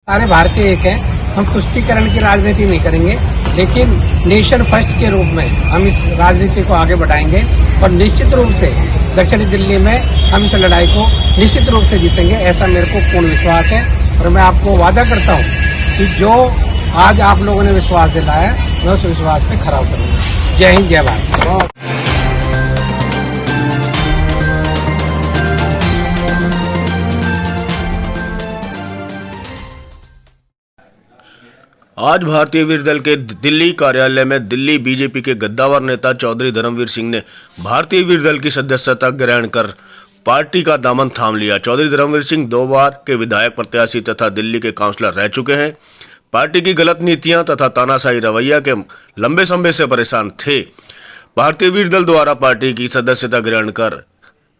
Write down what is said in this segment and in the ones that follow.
सारे भारतीय एक हैं। हम तुष्टीकरण की राजनीति नहीं करेंगे, लेकिन नेशन फर्स्ट के रूप में हम इस राजनीति को आगे बढ़ाएंगे और निश्चित रूप से दक्षिणी दिल्ली में हम इस लड़ाई को निश्चित रूप से जीतेंगे, ऐसा मेरे को पूर्ण विश्वास है। और मैं आपको वादा करता हूं कि जो आज आप लोगों ने विश्वास दिलाया, मैं उस विश्वास पे खरा उतरूंगा। जय हिंद, जय भारत। आज भारतीय वीर दल के दिल्ली कार्यालय में दिल्ली बीजेपी के गद्दावर नेता चौधरी धर्मवीर सिंह ने भारतीय वीर दल की सदस्यता ग्रहण कर पार्टी का दामन थाम लिया। चौधरी धर्मवीर सिंह 2 बार के विधायक प्रत्याशी तथा दिल्ली के काउंसलर रह चुके हैं। पार्टी की गलत नीतियां तथा तानाशाही रवैया के लंबे समय से परेशान थे। भारतीय वीर दल द्वारा पार्टी की सदस्यता ग्रहण कर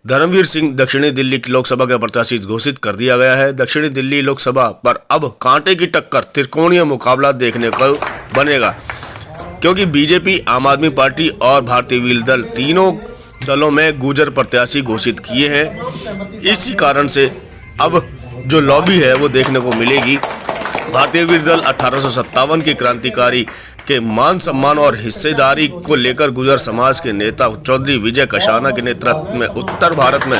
धर्मवीर सिंह दक्षिणी दिल्ली की लोकसभा के प्रत्याशी घोषित कर दिया गया है। दक्षिणी दिल्ली लोकसभा पर अब कांटे की टक्कर, त्रिकोणीय मुकाबला देखने को बनेगा, क्योंकि बीजेपी, आम आदमी पार्टी और भारतीय वीर दल तीनों दलों में गुर्जर प्रत्याशी घोषित किए हैं। इसी कारण से अब जो लॉबी है वो देखने को मिलेगी। भारतीय वीर दल 1857 की क्रांतिकारी के मान सम्मान और हिस्सेदारी को लेकर गुर्जर समाज के नेता चौधरी विजय कशाना के नेतृत्व में उत्तर भारत में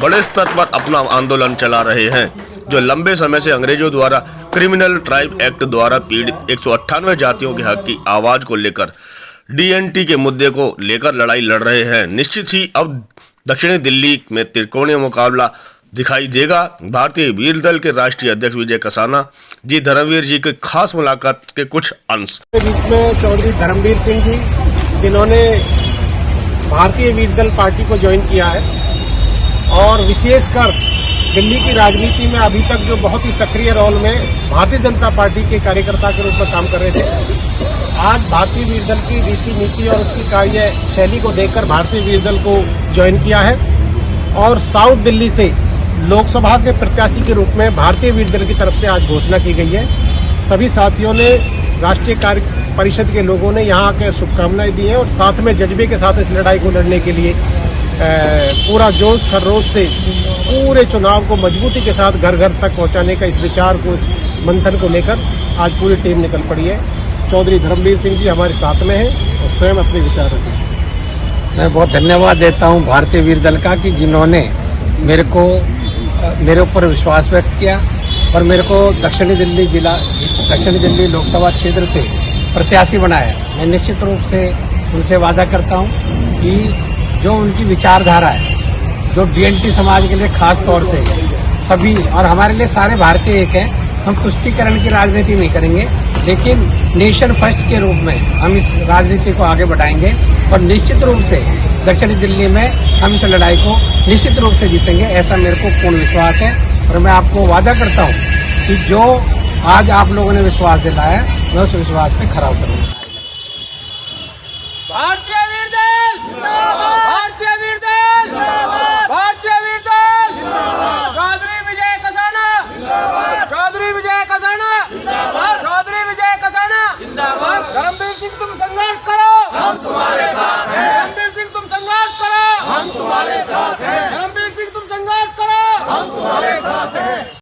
बड़े स्तर पर अपना आंदोलन चला रहे हैं, जो लंबे समय से अंग्रेजों द्वारा क्रिमिनल ट्राइब एक्ट द्वारा पीड़ित 198 जातियों के हक की आवाज को लेकर डीएनटी के मुद्दे को लेकर लड़ाई लड़ रहे हैं। निश्चित ही अब दक्षिणी दिल्ली में त्रिकोणीय मुकाबला दिखाई देगा। भारतीय वीर दल के राष्ट्रीय अध्यक्ष विजय कशाना जी धर्मवीर जी के खास मुलाकात के कुछ अंश बीच में चौधरी धर्मवीर सिंह जी, जिन्होंने भारतीय वीर दल पार्टी को ज्वाइन किया है और विशेषकर दिल्ली की राजनीति में अभी तक जो बहुत ही सक्रिय रोल में भारतीय जनता पार्टी के कार्यकर्ता के रूप में काम कर रहे थे, आज भारतीय वीर दल की रीति नीति और उसकी कार्य शैली को देखकर भारतीय वीर दल को ज्वाइन किया है और साउथ दिल्ली से लोकसभा के प्रत्याशी के रूप में भारतीय वीर दल की तरफ से आज घोषणा की गई है। सभी साथियों ने, राष्ट्रीय कार्य परिषद के लोगों ने यहाँ आकर शुभकामनाएं दी हैं और साथ में जज्बे के साथ इस लड़ाई को लड़ने के लिए पूरा जोश खरोश से पूरे चुनाव को मजबूती के साथ घर घर तक पहुँचाने का इस विचार को, इस मंथन को लेकर आज पूरी टीम निकल पड़ी है। चौधरी धर्मवीर सिंह जी हमारे साथ में हैं और स्वयं अपने विचार रखें। मैं बहुत धन्यवाद देता हूं भारतीय वीर दल का कि जिन्होंने मेरे ऊपर विश्वास व्यक्त किया और मेरे को दक्षिणी दिल्ली लोकसभा क्षेत्र से प्रत्याशी बनाया। मैं निश्चित रूप से उनसे वादा करता हूं कि जो उनकी विचारधारा है, जो डीएनटी समाज के लिए खास तौर से सभी और हमारे लिए सारे भारतीय एक हैं। हम तुष्टीकरण की राजनीति नहीं करेंगे, लेकिन नेशन फर्स्ट के रूप में हम इस राजनीति को आगे बढ़ाएंगे और निश्चित रूप से दक्षिणी दिल्ली में हम इस लड़ाई को निश्चित रूप से जीतेंगे, ऐसा मेरे को पूर्ण विश्वास है। और मैं आपको वादा करता हूं कि जो आज आप लोगों ने विश्वास दिलाया, मैं उस विश्वास पे खरा उतरूंगा।